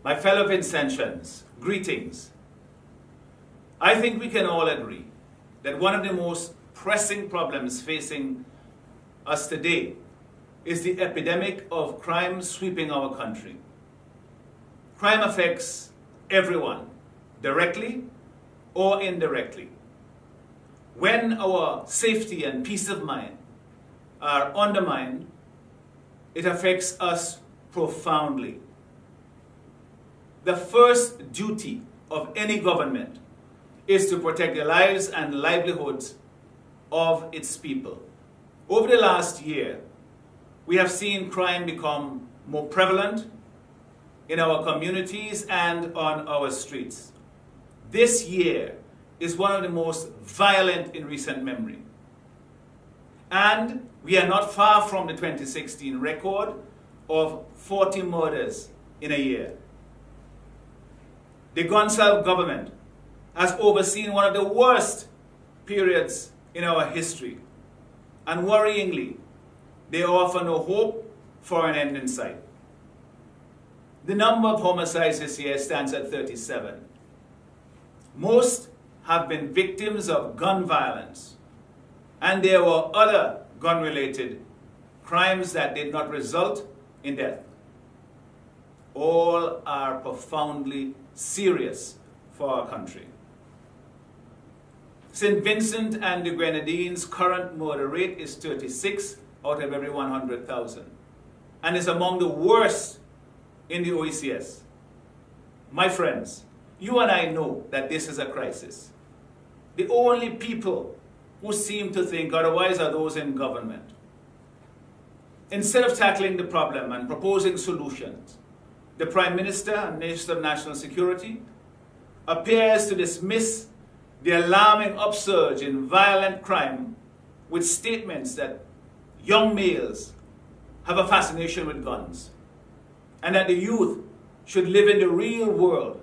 My fellow Vincentians, greetings. I think we can all agree that one of the most pressing problems facing us today is the epidemic of crime sweeping our country. Crime affects everyone, directly or indirectly. When our safety and peace of mind are undermined, it affects us profoundly. The first duty of any government is to protect the lives and livelihoods of its people. Over the last year, we have seen crime become more prevalent in our communities and on our streets. This year is one of the most violent in recent memory. And we are not far from the 2016 record of 40 murders in a year. The Gonsalves government has overseen one of the worst periods in our history. And worryingly, they offer no hope for an end in sight. The number of homicides this year stands at 37. Most have been victims of gun violence, and there were other gun-related crimes that did not result in death. All are profoundly serious for our country. St. Vincent and the Grenadines' current murder rate is 36 out of every 100,000 and is among the worst in the OECS. My friends, you and I know that this is a crisis. The only people who seem to think otherwise are those in government. Instead of tackling the problem and proposing solutions, the Prime Minister and Minister of National Security appears to dismiss the alarming upsurge in violent crime with statements that young males have a fascination with guns and that the youth should live in the real world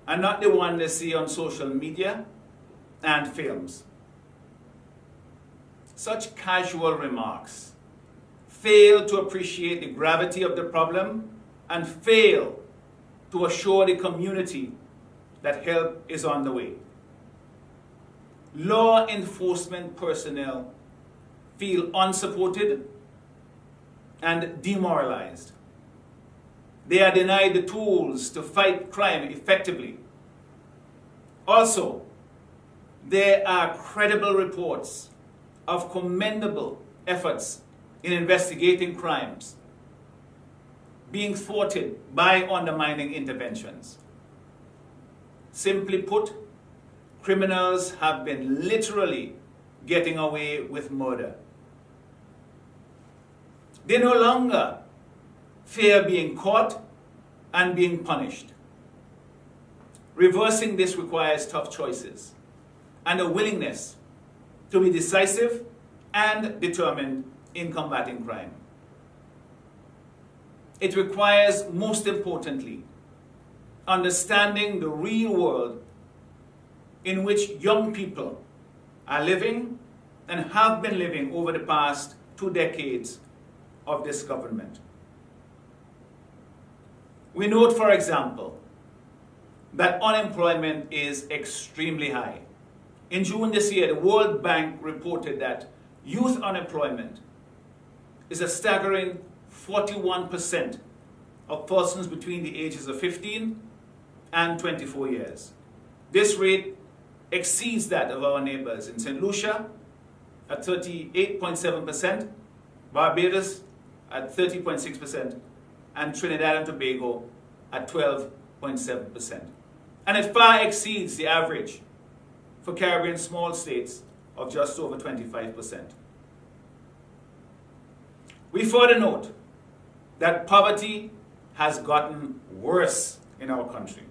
and not the one they see on social media and films. Such casual remarks fail to appreciate the gravity of the problem and fail to assure the community that help is on the way. Law enforcement personnel feel unsupported and demoralized. They are denied the tools to fight crime effectively. Also, there are credible reports of commendable efforts in investigating crimes being thwarted by undermining interventions. Simply put, criminals have been literally getting away with murder. They no longer fear being caught and being punished. Reversing this requires tough choices and a willingness to be decisive and determined in combating crime. It requires, most importantly, understanding the real world in which young people are living and have been living over the past 2 decades of this government. We note, for example, that unemployment is extremely high. In June this year, the World Bank reported that youth unemployment is a staggering 41% of persons between the ages of 15 and 24 years. This rate exceeds that of our neighbors in St. Lucia at 38.7%, Barbados at 30.6%, and Trinidad and Tobago at 12.7%. And it far exceeds the average for Caribbean small states of just over 25%. We further note that poverty has gotten worse in our country.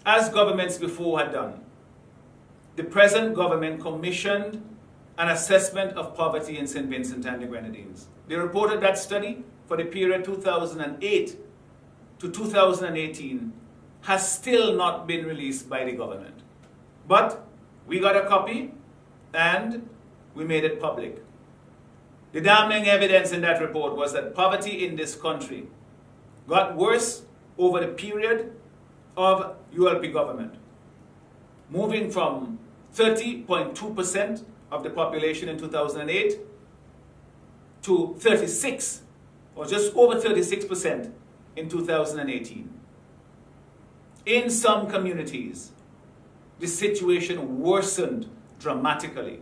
As governments before had done, the present government commissioned an assessment of poverty in St. Vincent and the Grenadines. They reported that study for the period 2008 to 2018 has still not been released by the government. But we got a copy and we made it public. The damning evidence in that report was that poverty in this country got worse over the period of ULP government, moving from 30.2% of the population in 2008 to 36, or just over 36% in 2018. In some communities, the situation worsened dramatically.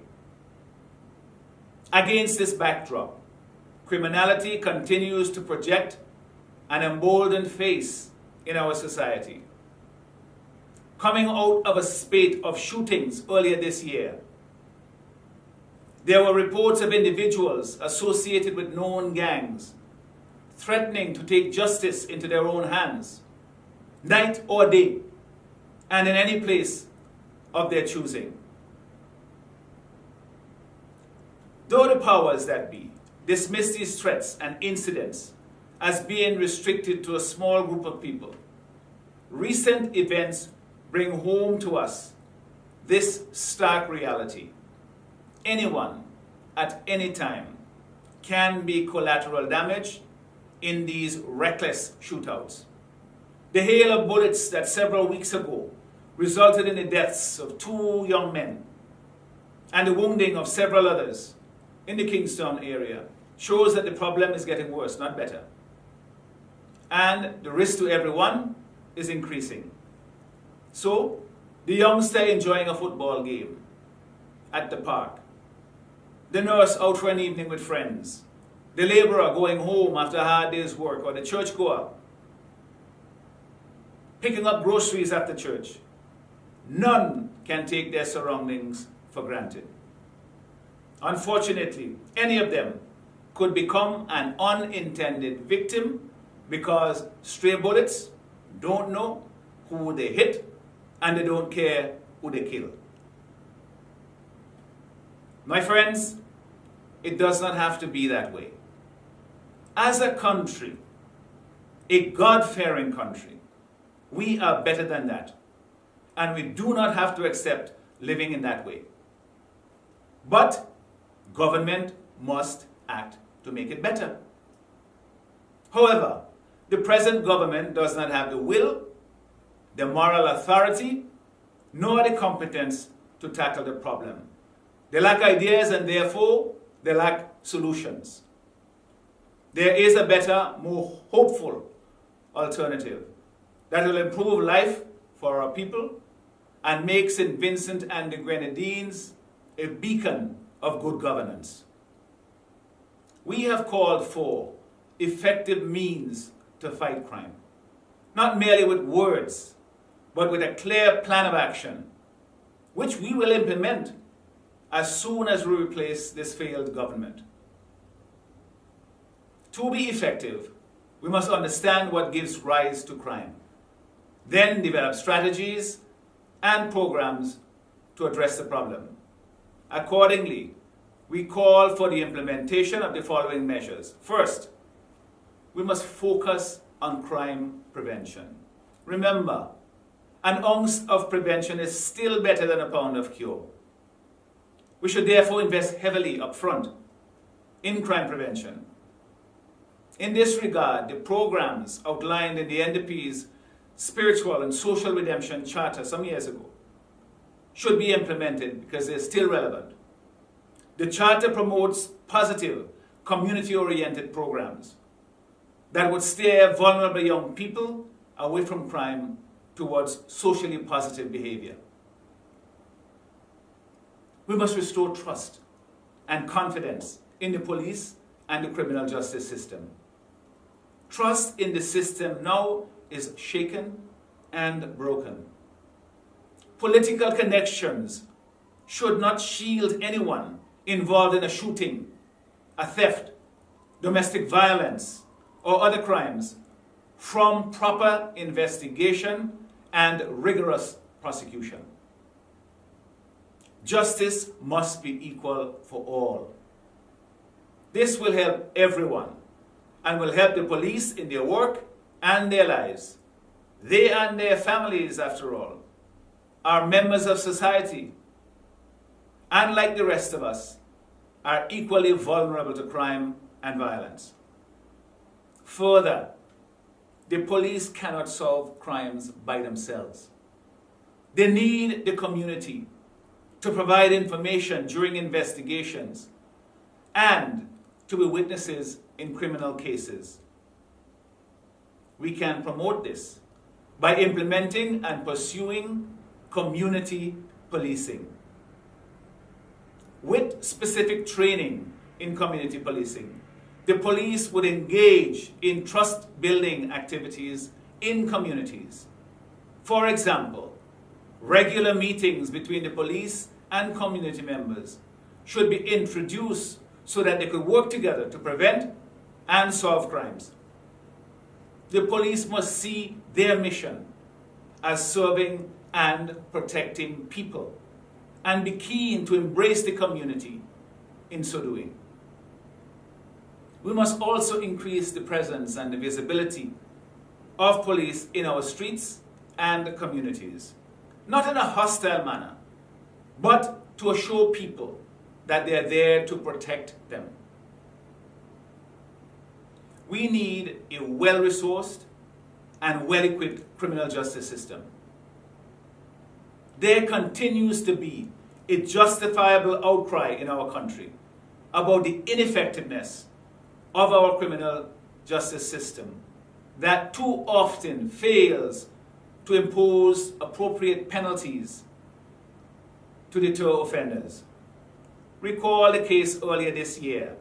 Against this backdrop, criminality continues to project an emboldened face in our society. Coming out of a spate of shootings earlier this year, there were reports of individuals associated with known gangs threatening to take justice into their own hands, night or day, and in any place of their choosing. Though the powers that be dismiss these threats and incidents as being restricted to a small group of people, recent events bring home to us this stark reality. Anyone at any time can be collateral damage in these reckless shootouts. The hail of bullets that several weeks ago resulted in the deaths of 2 young men and the wounding of several others in the Kingston area shows that the problem is getting worse, not better. And the risk to everyone is increasing. So, the youngster enjoying a football game at the park, the nurse out for an evening with friends, the laborer going home after a hard day's work, or the churchgoer picking up groceries after church, none can take their surroundings for granted. Unfortunately, any of them could become an unintended victim because stray bullets don't know who they hit and they don't care who they kill. My friends, it does not have to be that way. As a country, a God-fearing country, we are better than that. And we do not have to accept living in that way. But government must act to make it better. However, the present government does not have the will, the moral authority, nor the competence to tackle the problem. They lack ideas and therefore they lack solutions. There is a better, more hopeful alternative that will improve life for our people and make St. Vincent and the Grenadines a beacon of good governance. We have called for effective means to fight crime, not merely with words, but with a clear plan of action, which we will implement as soon as we replace this failed government. To be effective, we must understand what gives rise to crime, then develop strategies and programs to address the problem. Accordingly, we call for the implementation of the following measures. First, we must focus on crime prevention. Remember, an ounce of prevention is still better than a pound of cure. We should therefore invest heavily up front in crime prevention. In this regard, the programs outlined in the NDP's Spiritual and Social Redemption Charter some years ago should be implemented because they're still relevant. The Charter promotes positive, community-oriented programs that would steer vulnerable young people away from crime towards socially positive behavior. We must restore trust and confidence in the police and the criminal justice system. Trust in the system now is shaken and broken. Political connections should not shield anyone involved in a shooting, a theft, domestic violence, or other crimes from proper investigation and rigorous prosecution. Justice must be equal for all. This will help everyone and will help the police in their work and their lives. They and their families, after all, are members of society and, like the rest of us, are equally vulnerable to crime and violence. Further, the police cannot solve crimes by themselves. They need the community to provide information during investigations and to be witnesses in criminal cases. We can promote this by implementing and pursuing community policing. With specific training in community policing, the police would engage in trust-building activities in communities. For example, regular meetings between the police and community members should be introduced so that they could work together to prevent and solve crimes. The police must see their mission as serving and protecting people and be keen to embrace the community in so doing. We must also increase the presence and the visibility of police in our streets and communities, not in a hostile manner, but to assure people that they are there to protect them. We need a well-resourced and well-equipped criminal justice system. There continues to be a justifiable outcry in our country about the ineffectiveness of our criminal justice system that too often fails to impose appropriate penalties to deter offenders. Recall the case earlier this year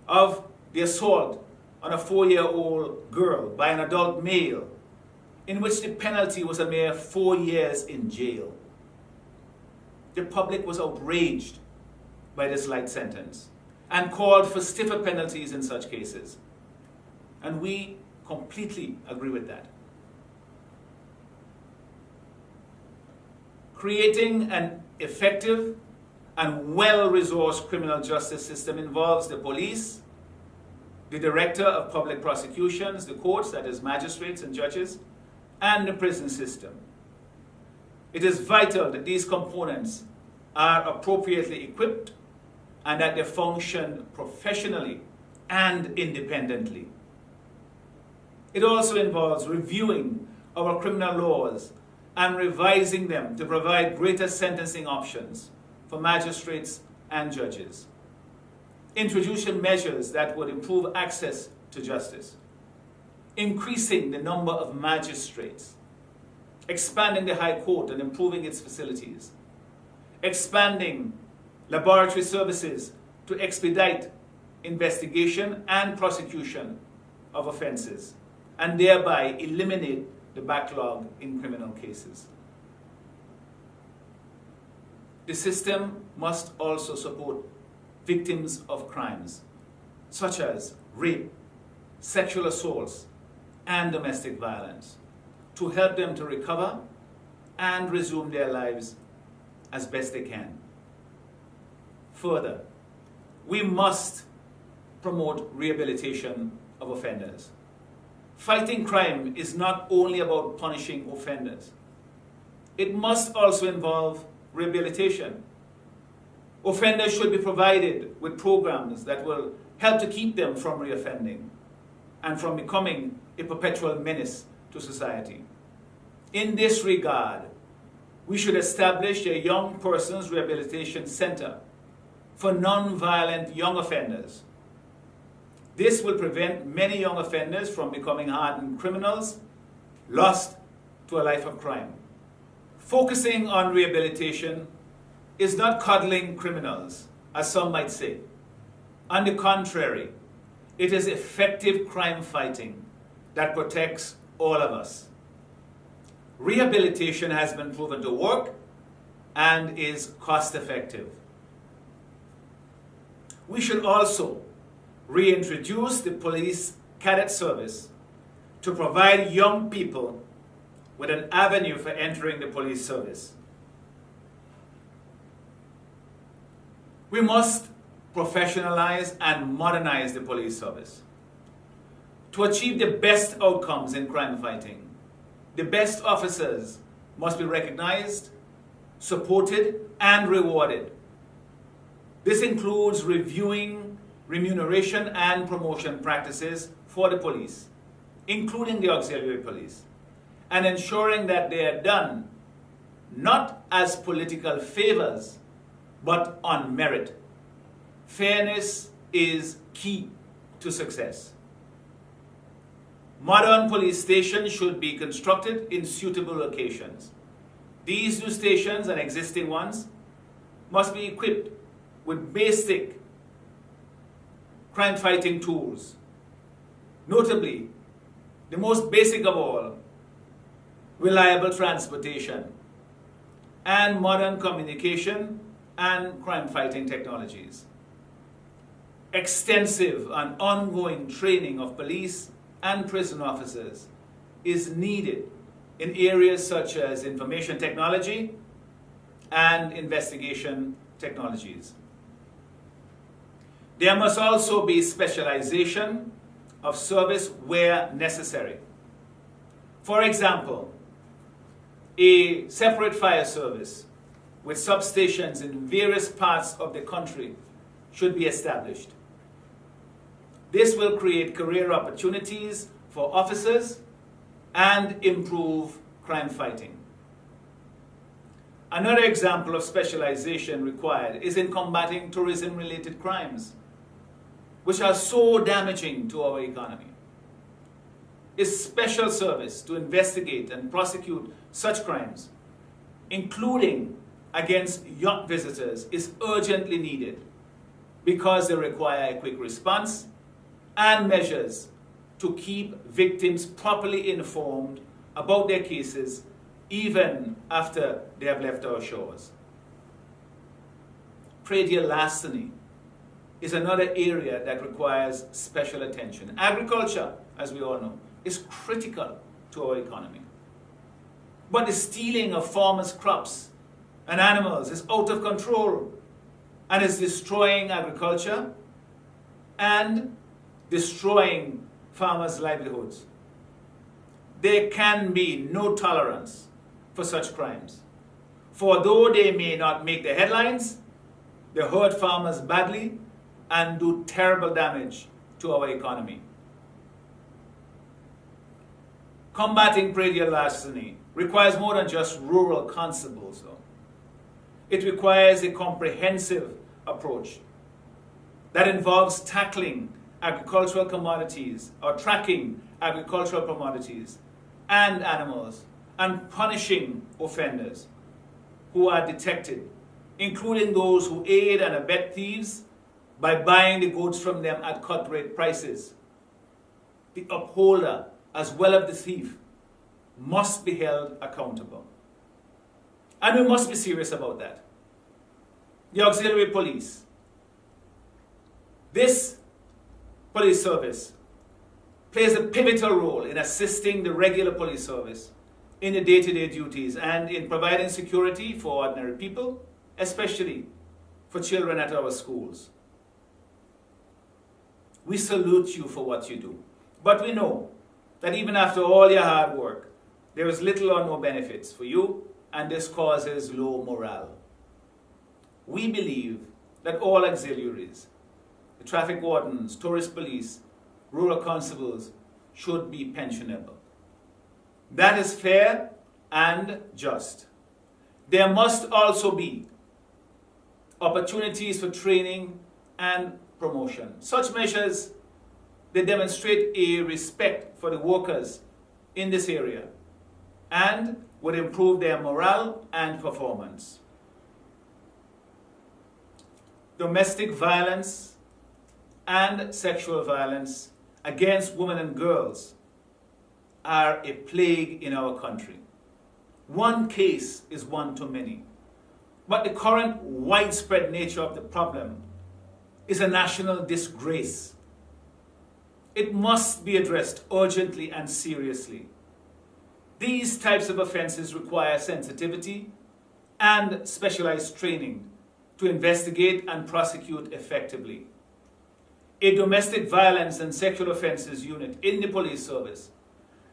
of the assault on a 4-year-old girl by an adult male, in which the penalty was a mere 4 years in jail. The public was outraged by this light sentence and called for stiffer penalties in such cases. And we completely agree with that. Creating an effective and well-resourced criminal justice system involves the police, the Director of Public Prosecutions, the courts, that is magistrates and judges, and the prison system. It is vital that these components are appropriately equipped and that they function professionally and independently. It also involves reviewing our criminal laws and revising them to provide greater sentencing options for magistrates and judges. Introducing measures that would improve access to justice. Increasing the number of magistrates. Expanding the High Court and improving its facilities. Expanding laboratory services to expedite investigation and prosecution of offenses, and thereby eliminate the backlog in criminal cases. The system must also support victims of crimes, such as rape, sexual assaults, and domestic violence, to help them to recover and resume their lives as best they can. Further, we must promote rehabilitation of offenders. Fighting crime is not only about punishing offenders. It must also involve rehabilitation. Offenders should be provided with programs that will help to keep them from reoffending and from becoming a perpetual menace to society. In this regard, we should establish a young persons rehabilitation center for non-violent young offenders. This will prevent many young offenders from becoming hardened criminals, lost to a life of crime. Focusing on rehabilitation is not coddling criminals, as some might say. On the contrary, it is effective crime fighting that protects all of us. Rehabilitation has been proven to work and is cost effective. We should also reintroduce the police cadet service to provide young people with an avenue for entering the police service. We must professionalize and modernize the police service. To achieve the best outcomes in crime fighting, the best officers must be recognized, supported, and rewarded. This includes reviewing remuneration and promotion practices for the police including the auxiliary police, and ensuring that they are done not as political favors, but on merit. Fairness is key to success. Modern police stations should be constructed in suitable locations. These new stations and existing ones must be equipped with basic crime-fighting tools. Notably, the most basic of all, reliable transportation and modern communication and crime-fighting technologies. Extensive and ongoing training of police and prison officers is needed in areas such as information technology and investigation technologies. There must also be specialization of service where necessary. For example, a separate fire service with substations in various parts of the country should be established. This will create career opportunities for officers and improve crime fighting. Another example of specialization required is in combating tourism-related crimes, which are so damaging to our economy. A special service to investigate and prosecute such crimes, including against yacht visitors, is urgently needed because they require a quick response and measures to keep victims properly informed about their cases even after they have left our shores. Predial larceny is another area that requires special attention. Agriculture, as we all know, is critical to our economy. But the stealing of farmers' crops and animals is out of control and is destroying agriculture and destroying farmers' livelihoods. There can be no tolerance for such crimes. For though they may not make the headlines, they hurt farmers badly and do terrible damage to our economy. Combating predial larceny requires more than just rural constables, though. It requires a comprehensive approach that involves tackling agricultural commodities or tracking agricultural commodities and animals and punishing offenders who are detected, including those who aid and abet thieves by buying the goods from them at cut-rate prices. The upholder, as well as the thief, must be held accountable. And we must be serious about that. The auxiliary police. This police service plays a pivotal role in assisting the regular police service in the day-to-day duties and in providing security for ordinary people, especially for children at our schools. We salute you for what you do, but we know that even after all your hard work, there is little or no benefits for you, and this causes low morale. We believe that all auxiliaries, the traffic wardens, tourist police, rural constables, should be pensionable. That is fair and just. There must also be opportunities for training and promotion. Such measures, they demonstrate a respect for the workers in this area and would improve their morale and performance. Domestic violence and sexual violence against women and girls are a plague in our country. One case is one too many. But the current widespread nature of the problem is a national disgrace. It must be addressed urgently and seriously. These types of offenses require sensitivity and specialized training to investigate and prosecute effectively. A domestic violence and sexual offenses unit in the police service,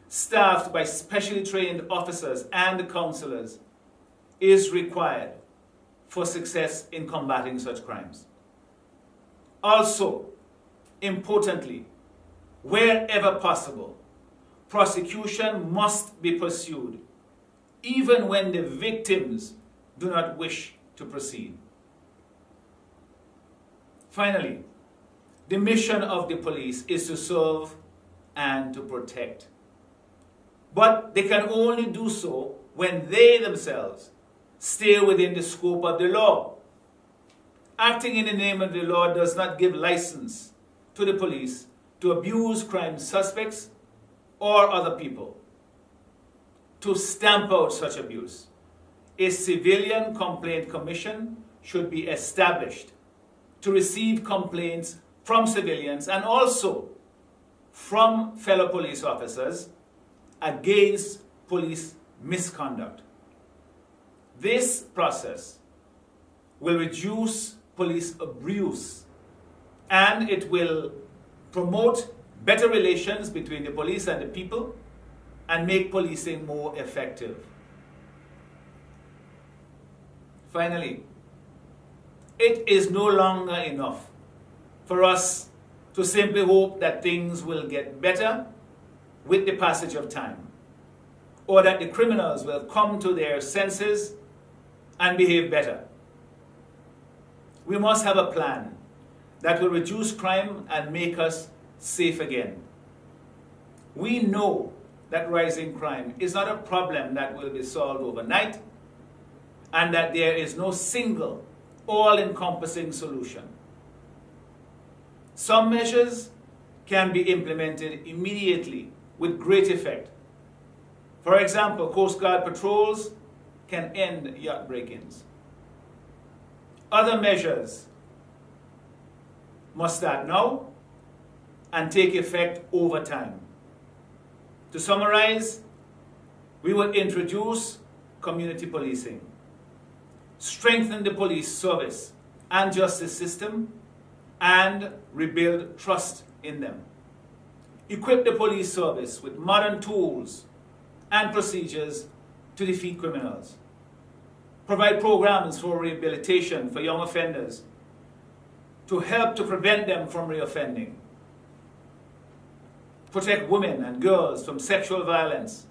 staffed by specially trained officers and counselors, is required for success in combating such crimes. Also, importantly, wherever possible, prosecution must be pursued, even when the victims do not wish to proceed. Finally, the mission of the police is to serve and to protect. But they can only do so when they themselves stay within the scope of the law. Acting in the name of the law does not give license to the police to abuse crime suspects or other people. To stamp out such abuse, a civilian complaint commission should be established to receive complaints from civilians and also from fellow police officers against police misconduct. This process will reduce police abuse and it will promote better relations between the police and the people and make policing more effective. Finally, it is no longer enough for us to simply hope that things will get better with the passage of time, or that the criminals will come to their senses and behave better. We must have a plan that will reduce crime and make us safe again. We know that rising crime is not a problem that will be solved overnight, and that there is no single, all-encompassing solution. Some measures can be implemented immediately with great effect. For example, Coast Guard patrols can end yacht break-ins. Other measures must start now and take effect over time. To summarize, we will introduce community policing, strengthen the police service and justice system, and rebuild trust in them. Equip the police service with modern tools and procedures to defeat criminals. Provide programs for rehabilitation for young offenders to help to prevent them from reoffending. Protect women and girls from sexual violence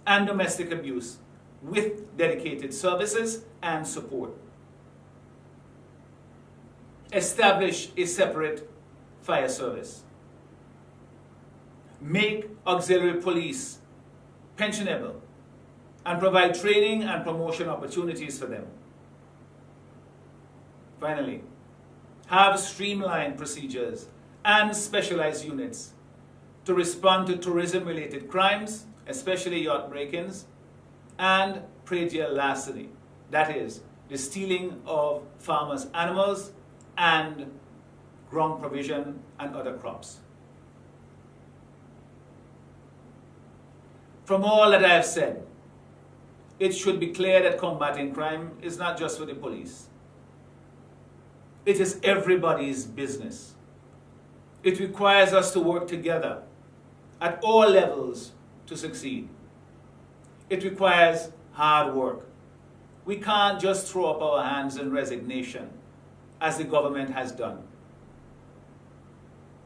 and domestic abuse with dedicated services and support. Establish a separate fire service. Make auxiliary police pensionable and provide training and promotion opportunities for them. Finally, have streamlined procedures and specialized units to respond to tourism-related crimes, especially yacht break-ins, and predial larceny, that is, the stealing of farmers' animals and ground provision and other crops. From all that I have said, it should be clear that combating crime is not just for the police. It is everybody's business. It requires us to work together at all levels to succeed. It requires hard work. We can't just throw up our hands in resignation, as the government has done.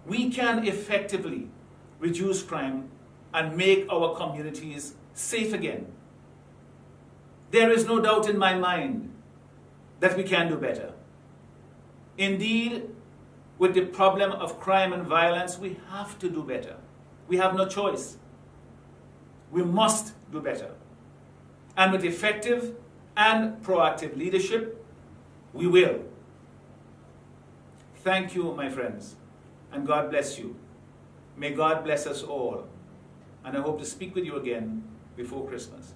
We can effectively reduce crime and make our communities safe again. There is no doubt in my mind that we can do better. Indeed, with the problem of crime and violence, we have to do better. We have no choice. We must do better. And with effective and proactive leadership, we will. Thank you, my friends, and God bless you. May God bless us all. And I hope to speak with you again before Christmas.